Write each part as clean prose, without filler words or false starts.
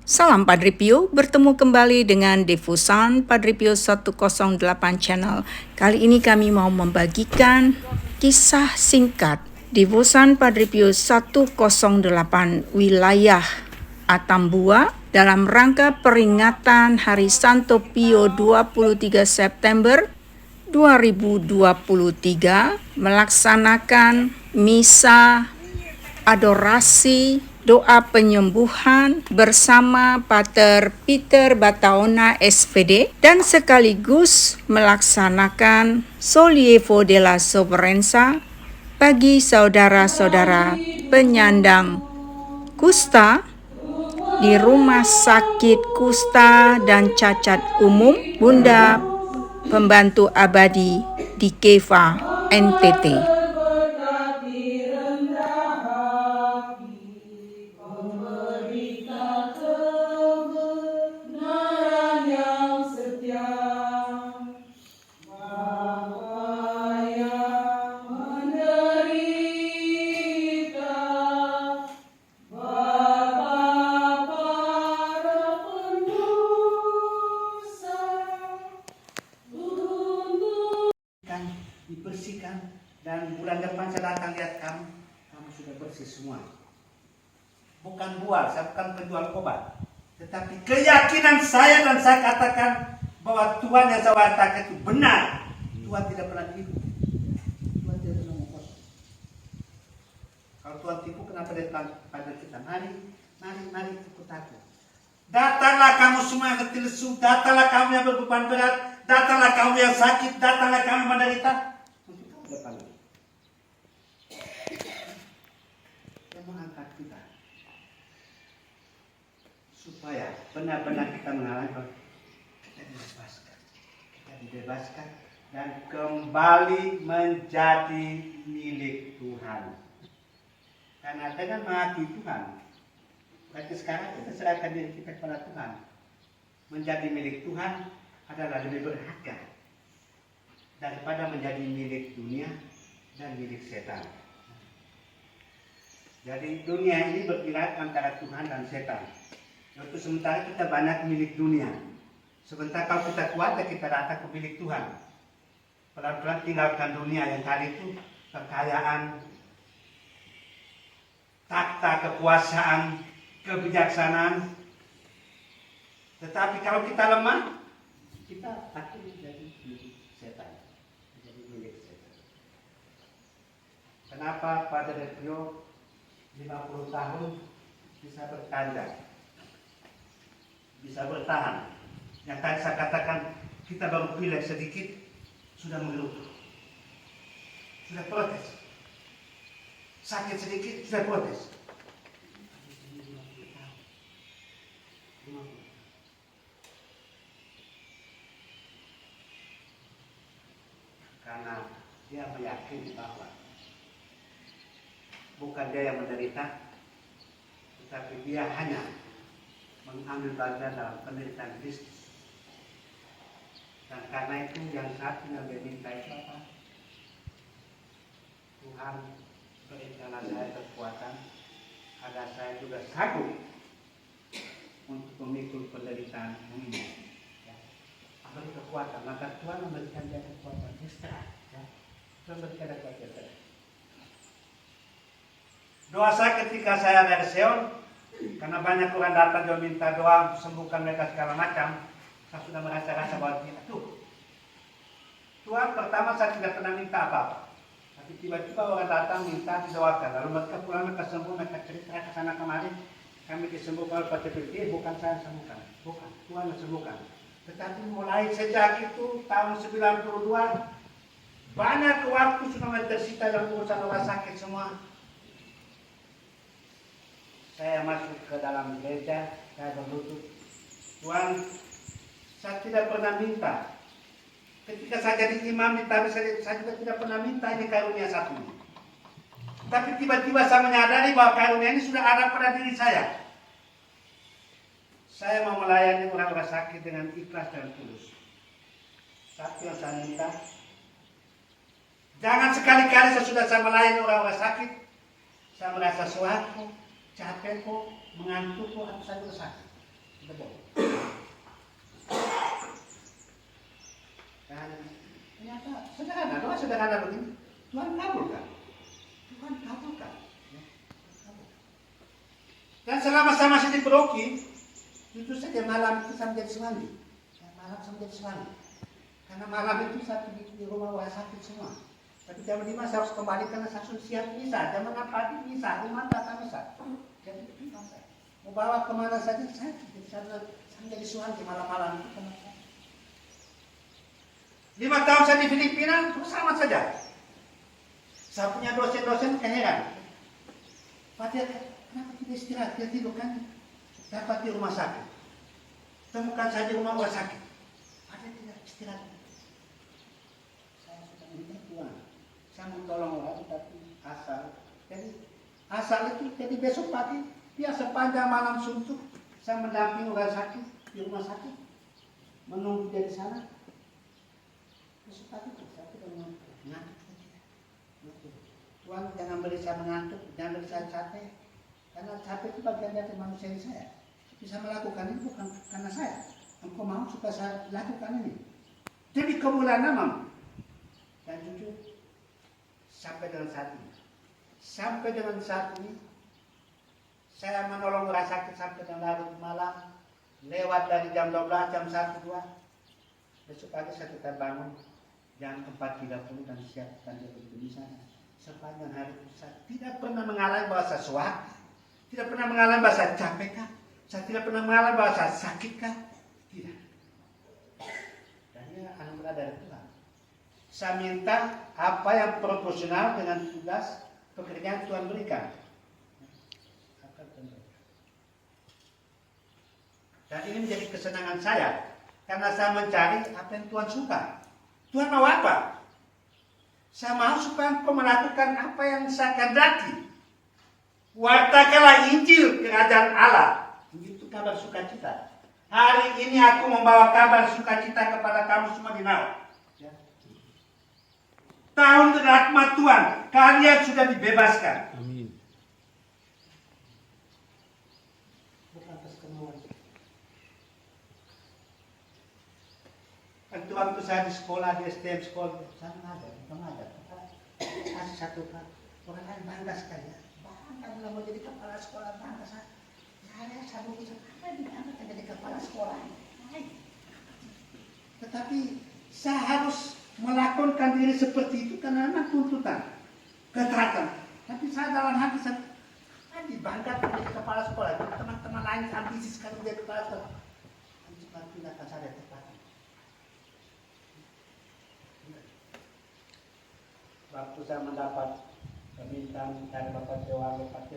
Salam Padre Pio, bertemu kembali dengan Devosan Padre Pio 108 Channel. Kali ini kami mau membagikan kisah singkat Devosan Padre Pio 108 Wilayah Atambua dalam rangka peringatan Hari Santo Pio 23 September 2023 melaksanakan misa adorasi doa penyembuhan bersama Pater Peter Bataona SPD dan sekaligus melaksanakan Sollievo della Sofferenza bagi saudara-saudara penyandang kusta di Rumah Sakit Kusta dan Cacat Umum Bunda Pembantu Abadi di Keva, NTT. Dibersihkan, dan bulan depan saya akan lihat kamu sudah bersih semua. Bukan bual, saya bukan penjual obat, tetapi keyakinan saya, dan saya katakan bahwa Tuhan yang saya katakan itu benar. Tuhan tidak pernah tipu, Tuhan tidak pernah mengkosong. Kalau Tuhan tipu, kenapa dia pada kita? Mari ikut aku. Datanglah kamu semua yang letih lesu, datanglah kamu yang berbeban berat, datanglah kamu yang sakit, datanglah kamu yang menderita. Yang mengangkat kita supaya benar-benar kita mengalami bahwa kita dibebaskan dan kembali menjadi milik Tuhan. Karena dengan mengakui Tuhan, berarti sekarang kita serahkan diri kita kepada Tuhan. Menjadi milik Tuhan adalah lebih berharga daripada menjadi milik dunia dan milik setan. Jadi dunia ini bergerak antara Tuhan dan setan. Waktu sementara kita banyak milik dunia. Sebentar kalau kita kuat, kita datang ke milik Tuhan. Pelan-pelan tinggalkan dunia yang tadi itu kekayaan, takhta, kekuasaan, kebijaksanaan. Tetapi kalau kita lemah, kita takut menjadi milik setan. Menjadi milik setan. Kenapa Padre Pio 50 tahun bisa bertanda, bisa bertahan? Yang tadi saya katakan, kita baru pilih sedikit, sudah mengeluh, sudah protes. Sakit sedikit, sudah protes. Karena dia meyakini bahwa bukan dia yang menderita, tetapi dia hanya mengambil bagian dalam penderitaan Kristus. Dan karena itu yang satu yang dia minta itu apa? Tuhan, berikanlah saya kekuatan agar saya juga sanggup untuk memikul penderitaan ini. Ya. Beri kekuatan, maka Tuhan memberikan dia kekuatan ekstra. Ya. Tuhan memberikan dia kekuatan ekstra. Doa saya ketika saya dari Seoul, karena banyak orang datang dan minta doa untuk sembuhkan mereka segala macam, saya sudah merasa-rasa bahwa Tuhan, pertama saya tidak pernah minta apa-apa, tapi tiba-tiba orang datang minta didoakan, lalu mereka pulang, mereka sembuh, mereka cerita ke sana kemari, kami disembuhkan oleh Pater Pio. Bukan saya yang sembuhkan, bukan Tuhan yang sembuhkan. Tetapi mulai sejak itu tahun 92, banyak waktu sudah tersita dalam urusan orang sakit semua. Saya masuk ke dalam gereja, saya berlutut, Tuhan, saya tidak pernah minta. Ketika saya jadi imam di Tabi, saya juga tidak pernah minta ini karunia satu. Tapi tiba-tiba saya menyadari bahwa karunia ini sudah ada pada diri saya. Saya mau melayani orang-orang sakit dengan ikhlas dan tulus. Satu yang saya minta, jangan sekali-kali sesudah saya melayani orang-orang sakit, saya merasa suatu, capek kok, mengantuk kok, atau saya sakit. Debong. Dan ternyata sederhana, doa sederhana begini. Tuhan kabulkan. Tuhan kabulkan. Ya, kabulkan. Dan selama saya masih di Peroki, itu setiap malam itu saya menjadi semandi. Malam saya menjadi semandi. Karena malam itu saya di rumah orang sakit semua. Tapi jam 5 saya harus kembali karena saya sudah siap misa. Jam 6 pagi misa, rumah datang misa. Jadi itu saya. Mau bawa kemana saja saya menjadi suami malam-malam itu kemana saya. 5 tahun saya di Filipina, terus sama saja. Saya punya dosen-dosen keheran. Pak dia, kenapa tidak istirahat? Dia tidur kan dapat di rumah sakit. Temukan saja rumah sakit. Pak dia tidak istirahat. Saya sudah minta Tuhan. Saya mau tolong orang, tapi asal. Jadi asal itu, jadi besok pagi, dia sepanjang malam suntuk, saya mendampingi orang sakit di rumah sakit, menunggu dia di sana. Besok pagi saya tidak mengantuk. Tuhan jangan beri saya mengantuk, jangan beri saya capek. Karena capek itu bagian dari manusia saya. Bisa melakukan ini bukan karena saya. Engkau mau supaya saya lakukan ini. Demi kemuliaan nama. Dan jujur, sampai dengan saat ini, saya menolong orang sakit sampai dengan larut malam, lewat dari jam 12, jam 1, 2. Besok pagi saya tetap bangun jam 4.30 dan siapkan dia begitu di sana. Sepanjang hari itu saya tidak pernah mengalami bahwa saya suak, tidak pernah mengalami bahwa saya capek kah, saya tidak pernah mengalami bahwa saya sakit kah, tidak. Dan ini anugerah dari Tuhan. Saya minta apa yang proporsional dengan tugas pekerjaan Tuhan berikan. Dan ini menjadi kesenangan saya karena saya mencari apa yang Tuhan suka. Tuhan mau apa? Saya mau supaya engkau melakukan apa yang saya kehendaki. Wartakanlah Injil kerajaan Allah. Itu kabar sukacita. Hari ini aku membawa kabar sukacita kepada kamu semua di Nau. Ya. Tahun rahmat Tuhan, kalian sudah dibebaskan. Amin. Bukan atas kemauan. Waktu saya di sekolah, di STM sekolah, saya mengajar. Kasih satu kali, orang lain bangga sekali ya. Bangga bila mau jadi kepala sekolah, bangga saya. Saya mau bisa apa ini bangga jadi kepala sekolah. Tetapi saya harus melakukan diri seperti itu karena memang tuntutan, keteratan. Tapi saya dalam hati saya dibanggakan menjadi kepala sekolah. Teman-teman lain ambisi sekali menjadi kepala sekolah. Cepat pindahkan saya tepat. Waktu saya mendapat permintaan dari Bapak Dewa Lepas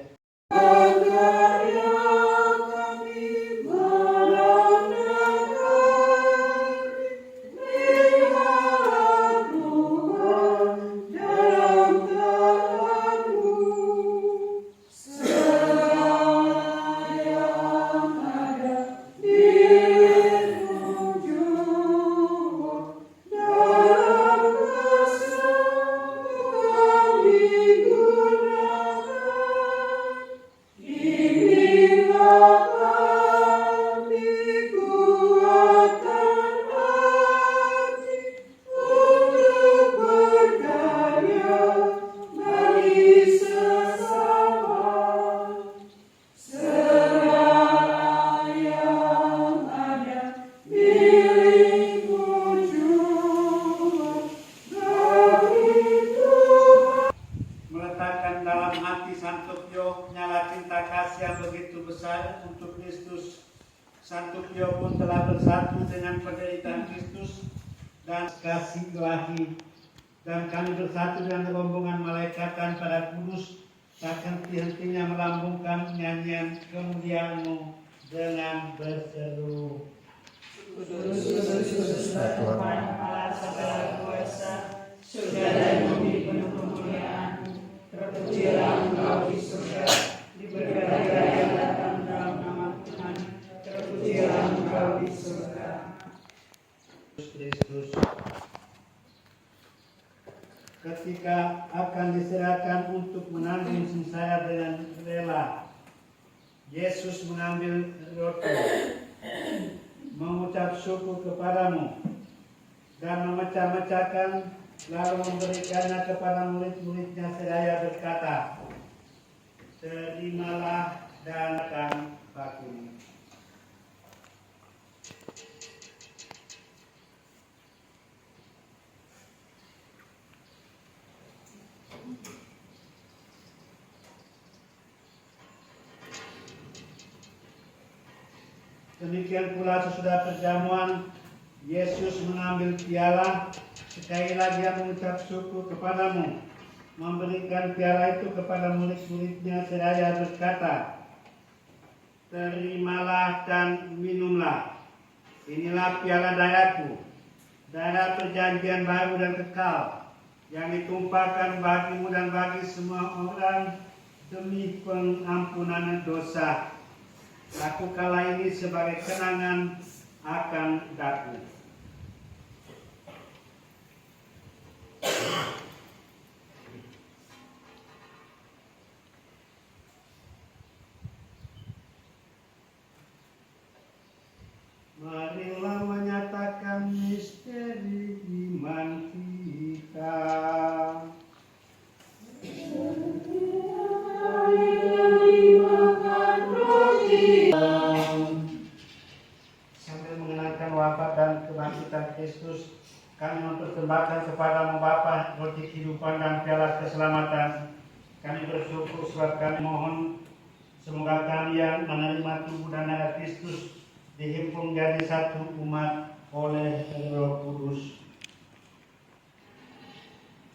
Santupio pun telah bersatu dengan penderitaan Kristus dan kasih ilahi, dan kami bersatu dengan rombongan malaikat dan para kudus, tak henti-hentinya melambungkan nyanyian kemuliaan-Mu dengan berseru. Kudus, Tuhan Allah segala kuasa, surga dan bumi penuh kemuliaan. Terpujilah Engkau di surga, diberkatilah yang datang dalam nama Tuhan. Terpujilah Engkau di surga. Kristus ketika akan diserahkan untuk menanggung singsaya dengan rela, Yesus mengambil roti, syukur kepadamu dan memecah-mecahkan lalu memberikannya kepada murid-muridnya seraya berkata, terimalah dan makan bagimu. Demikian pula sesudah perjamuan, Yesus mengambil piala, sekali lagi dia mengucap syukur kepadamu, memberikan piala itu kepada murid-muridnya seraya berkata, terimalah dan minumlah, inilah piala darahku, darah perjanjian baru dan kekal, yang ditumpahkan bagimu dan bagi semua orang demi pengampunan dosa. Lakukanlah ini sebagai kenangan akan daku. Marilah menyatakan misteri iman kita. Sambil mengenangkan wafat dan kebangkitan Kristus, kami mempersembahkan kepadamu Bapa roti kehidupan dan piala keselamatan. Kami bersyukur sebab kami mohon semoga kami yang menerima tubuh dan darah Kristus dihimpun jadi satu umat oleh Roh Kudus.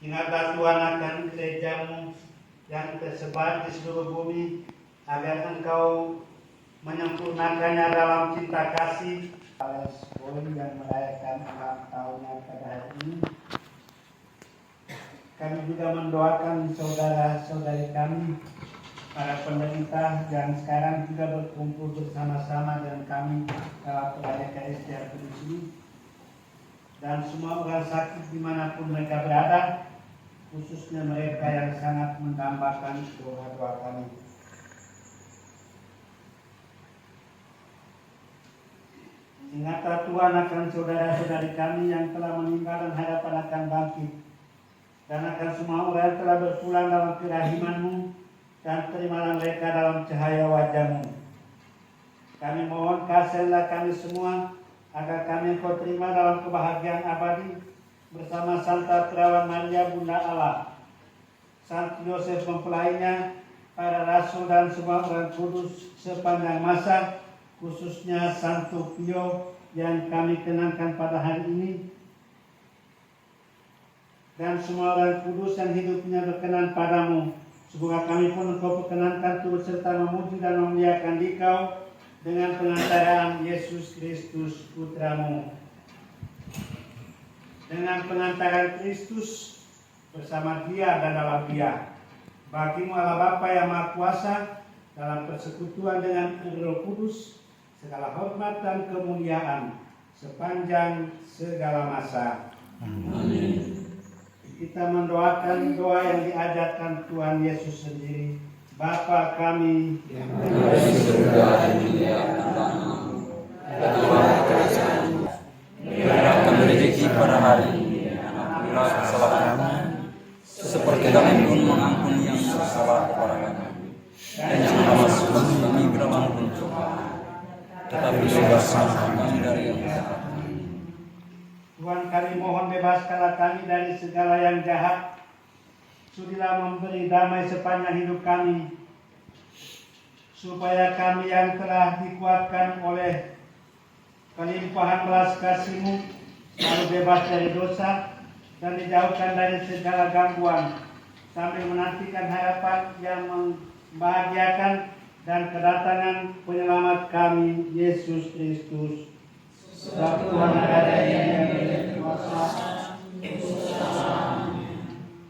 Ingatlah Tuhan akan gerejamu yang tersebar di seluruh bumi, agar Engkau menyempurnakannya dalam cinta kasih. Poin yang merayakan ulang tahunnya pada hari ini, kami juga mendoakan saudara-saudari kami, para pemerintah yang sekarang juga berkumpul bersama-sama dengan kami dalam proyek Eucharistia Kudus ini, dan semua orang sakit dimanapun mereka berada, khususnya mereka yang sangat mendambakan doa-doa kami. Ingatlah Tuhan akan saudara-saudari kami yang telah meninggal dan harapan akan bangkit, dan akan semua orang yang telah berpulang dalam kerahiman-Mu, dan terimalah mereka dalam cahaya wajah-Mu. Kami mohon kasihilah kami semua, agar kami Engkau terima dalam kebahagiaan abadi bersama Santa Perawan Maria Bunda Allah, Sant Yosef mempelainya, para rasul dan semua orang kudus sepanjang masa, khususnya Santo Pio yang kami kenangkan pada hari ini, dan semua orang kudus yang hidupnya berkenan padamu. Semoga kami pun Engkau perkenankan turut serta memuji dan memuliakan Dikau dengan pengantaran Yesus Kristus Putramu. Dengan pengantaran Kristus bersama Dia dan dalam Dia, bagimu Allah Bapa yang Maha Kuasa, dalam persekutuan dengan Roh Kudus, segala hormat dan kemuliaan sepanjang segala masa. Amin. Kita mendoakan doa yang diajarkan Tuhan Yesus sendiri. Bapa kami yang berada di surga, dimuliakan namamu, datanglah kerajaanmu, berikanlah kami rezeki pada hari ini, ampunilah kesalahan kami, seperti kami pun mengampuni yang bersalah kepada kami, dan janganlah masukkan kami ke dalam pencobaan, tetapi bebaskanlah kami dari yang jahat. Tuhan, kami mohon bebaskanlah kami dari segala yang jahat. Sudilah memberi damai sepanjang hidup kami, supaya kami yang telah dikuatkan oleh kelimpahan belas kasih-Mu selalu bebas dari dosa dan dijauhkan dari segala gangguan, sambil menantikan harapan yang membahagiakan dan kedatangan penyelamat kami, Yesus Kristus. Sebab Tuhan ada yang berkuasa.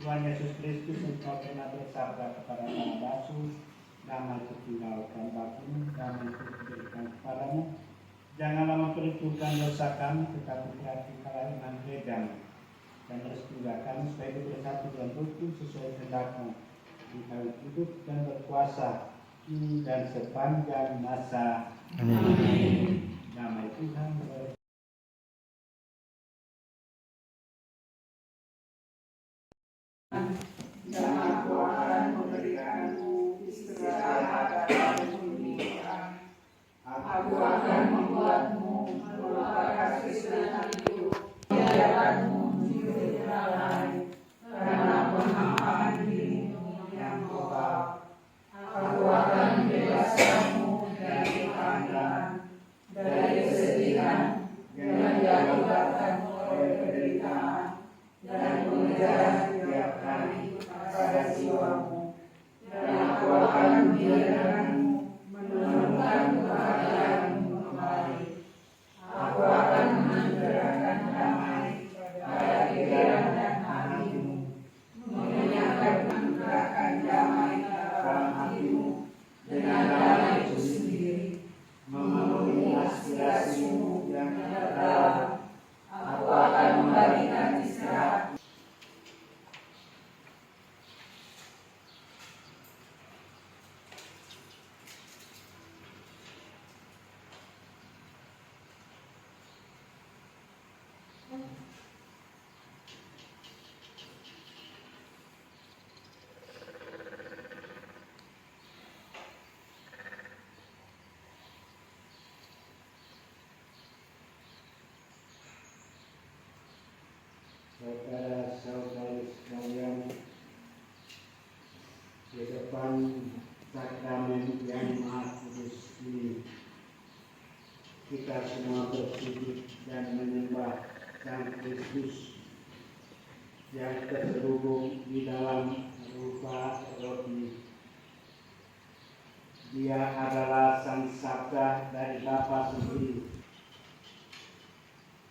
Tuhan Yesus Kristus, Engkau pernah bersabda kepada para rasul, damai kutinggalkan bagimu, damai kuberikan kepadamu. Janganlah memperhitungkan dosa kami, tetapi perhatikanlah iman gerejamu, dan restuilah kami supaya hidup bersatu dan rukun sesuai kehendak-Mu, Engkau hidup dan berkuasa kini dan sepanjang masa. Amin. Damai Tuhan Aku akan membuatmu melupakan kesulitan itu, biarkanmu hidup damai, karena pemahaman dirimu yang total. Aku akan membebaskanmu dari kehamilan, dari kesedihan yang diakibatkan oleh penderitaan dan pengejaran tiap hari pada jiwamu. Dan aku akan membiarkanmu menemukan kebahagiaanmu kembali. Aku akan menganugerahkan damai pada pikiran dan hatimu, menganugerahkan damai dalam hatimu dengan damai itu sendiri, memenuhi aspirasimu yang terdalam. Aku akan membagikan istirahat. Saudara-saudari sekalian, di depan sakramen yang Maha Kudus ini, kita semua bersujud dan menyembah Sang Kristus yang terselubung di dalam rupa roti. Dia adalah Sang Sabda dari Bapa sendiri,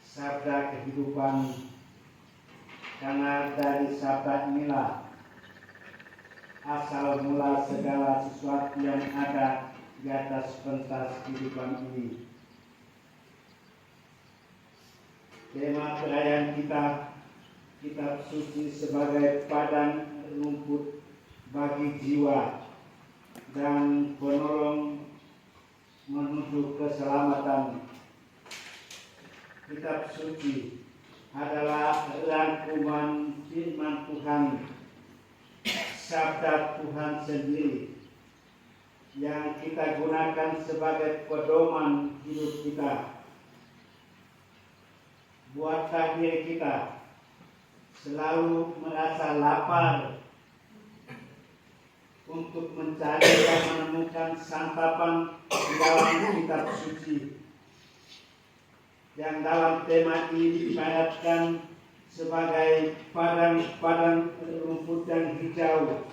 Sabda kehidupan. Karena dari sabda inilah asal mula segala sesuatu yang ada di atas pentas kehidupan ini. Tema perayaan kita, kitab suci sebagai padang rumput bagi jiwa dan penolong menuju keselamatan. Kitab suci adalah rangkuman firman Tuhan, sabda Tuhan sendiri yang kita gunakan sebagai pedoman hidup kita. Buatkah diri kita selalu merasa lapar untuk mencari dan menemukan santapan di dalam kitab suci, yang dalam tema ini diibaratkan sebagai padang rumput yang hijau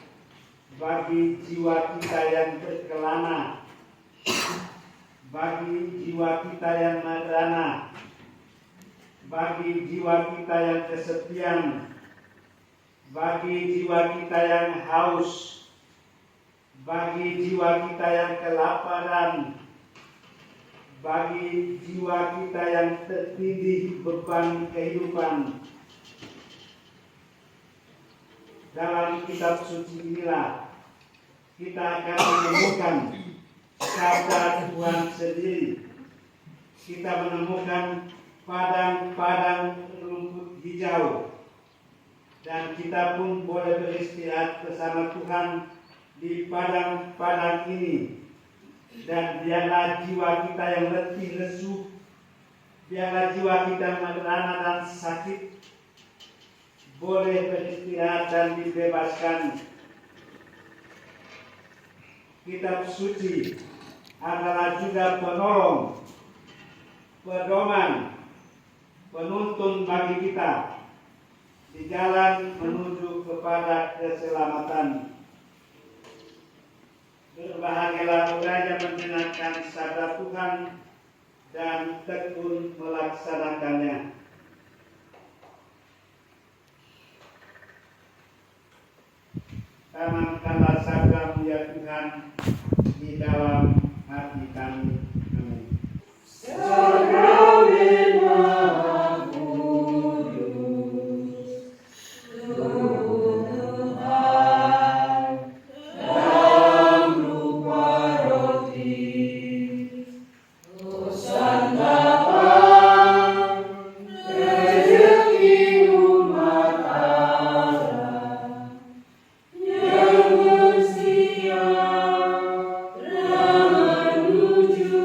bagi jiwa kita yang berkelana, bagi jiwa kita yang merana, bagi jiwa kita yang kesepian, bagi jiwa kita yang haus, bagi jiwa kita yang kelaparan, bagi jiwa kita yang tertindih beban kehidupan. Dalam kitab suci inilah kita akan menemukan sabda Tuhan sendiri. Kita menemukan padang-padang rumput hijau, dan kita pun boleh beristirahat bersama Tuhan di padang-padang ini. Dan biarlah jiwa kita yang letih lesu, biarlah jiwa kita merana dan sakit boleh beristirahat dan dibebaskan. Kitab suci adalah juga penolong, pedoman, penuntun bagi kita di jalan menuju kepada keselamatan. Berbahagialah orang yang mendengarkan sabda Tuhan dan tekun melaksanakannya. Tanamkanlah sabda-Mu ya Tuhan di dalam hati kami. Amin. Menuju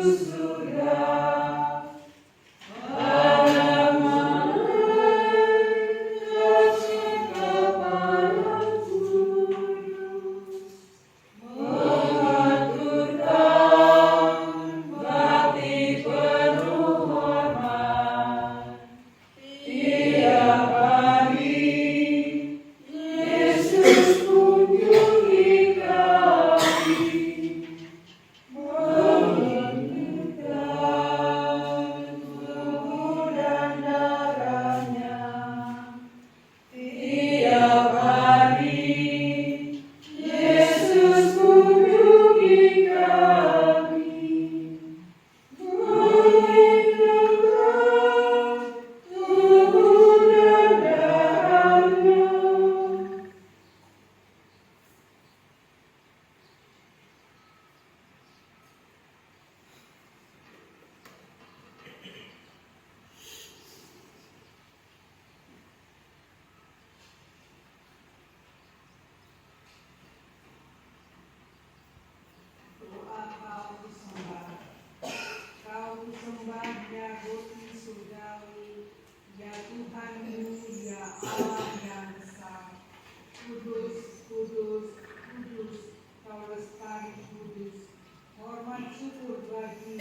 sembah ya Bapa surgawi, ya Tuhanmu, ya Allah yang besar. Kudus, kudus, kudus, Kau lestari kudus. Hormat syukur bagi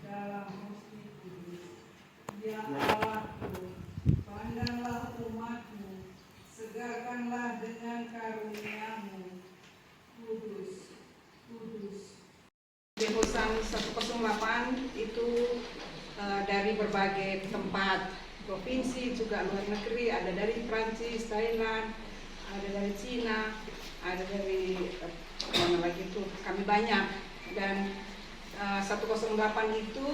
dalam hati kudus. Ya Allahku, pandanglah umatmu, segarkanlah dengan karuniamu. Kudus, kudus. Devosan 108 itu dari berbagai tempat, provinsi, juga luar negeri, ada dari Prancis, Thailand, ada dari Cina, ada dari mana lagi itu, kami banyak. Dan 108 itu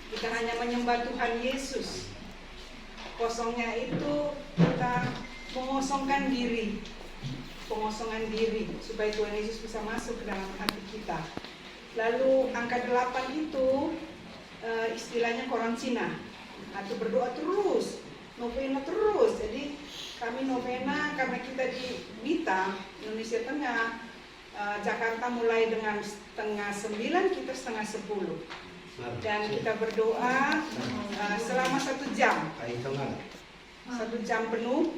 kita hanya menyembah Tuhan Yesus. Kosongnya itu kita mengosongkan diri, pengosongan diri supaya Tuhan Yesus bisa masuk ke dalam hati kita. Lalu angka 8 itu istilahnya koran Cina, atau berdoa terus, novena terus. Jadi kami novena karena kita di Blitar, Indonesia Tengah, Jakarta mulai dengan 8:30, kita 8:30. Dan kita berdoa selama 1 jam. 1 jam penuh.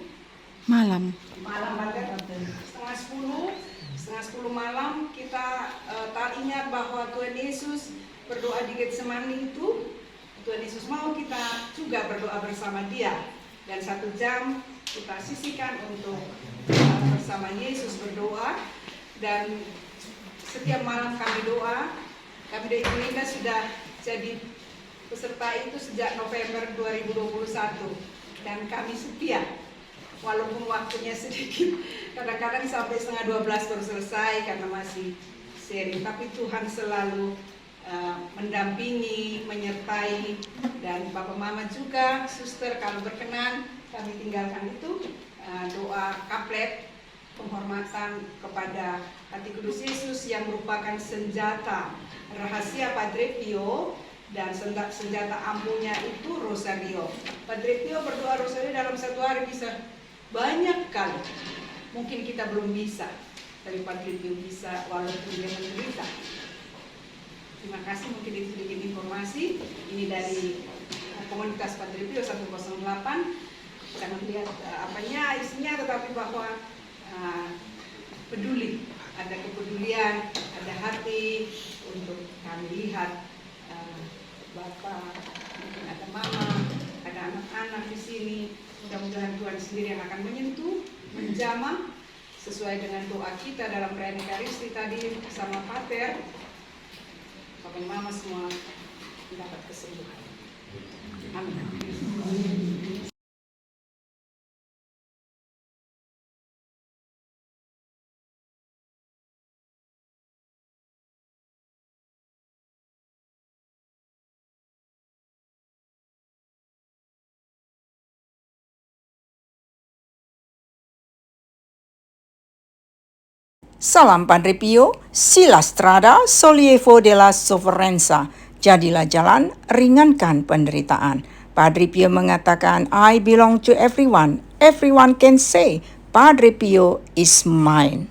Malam ada 9:30 malam kita tak ingat bahwa Tuhan Yesus berdoa di Getsemani itu. Tuhan Yesus mau kita juga berdoa bersama Dia. Dan 1 jam kita sisihkan untuk bersama Yesus berdoa. Dan setiap malam kami doa. Kami dari Ibu sudah jadi peserta itu sejak November 2021. Dan kami setia. Walaupun waktunya sedikit, kadang-kadang sampai 11:30 baru selesai karena masih seri. Tapi Tuhan selalu mendampingi, menyertai, dan Bapak Mama juga, suster kalau berkenan kami tinggalkan itu doa kaplet penghormatan kepada Hati Kudus Yesus yang merupakan senjata rahasia Padre Pio, dan senjata ampuhnya itu rosario. Padre Pio berdoa rosario dalam 1 hari bisa banyak kali. Mungkin kita belum bisa, tapi Padre Pio bisa walaupun dia menderita. Terima kasih, mungkin itu sedikit informasi. Ini dari komunitas Padre Pio 108. Jangan lihat isinya, tetapi bahwa peduli, ada kepedulian, ada hati untuk kami lihat Bapak, mungkin ada Mama, ada anak-anak di sini. Mudah-mudahan Tuhan sendiri yang akan menyentuh, menjamah sesuai dengan doa kita dalam perayaan Ekaristi tadi bersama Pater. Bapak Mama semua mendapat kesembuhan. Amin. Salam Padre Pio, si la strada sollievo della sofferenza. Jadilah jalan, ringankan penderitaan. Padre Pio mengatakan, I belong to everyone. Everyone can say, Padre Pio is mine.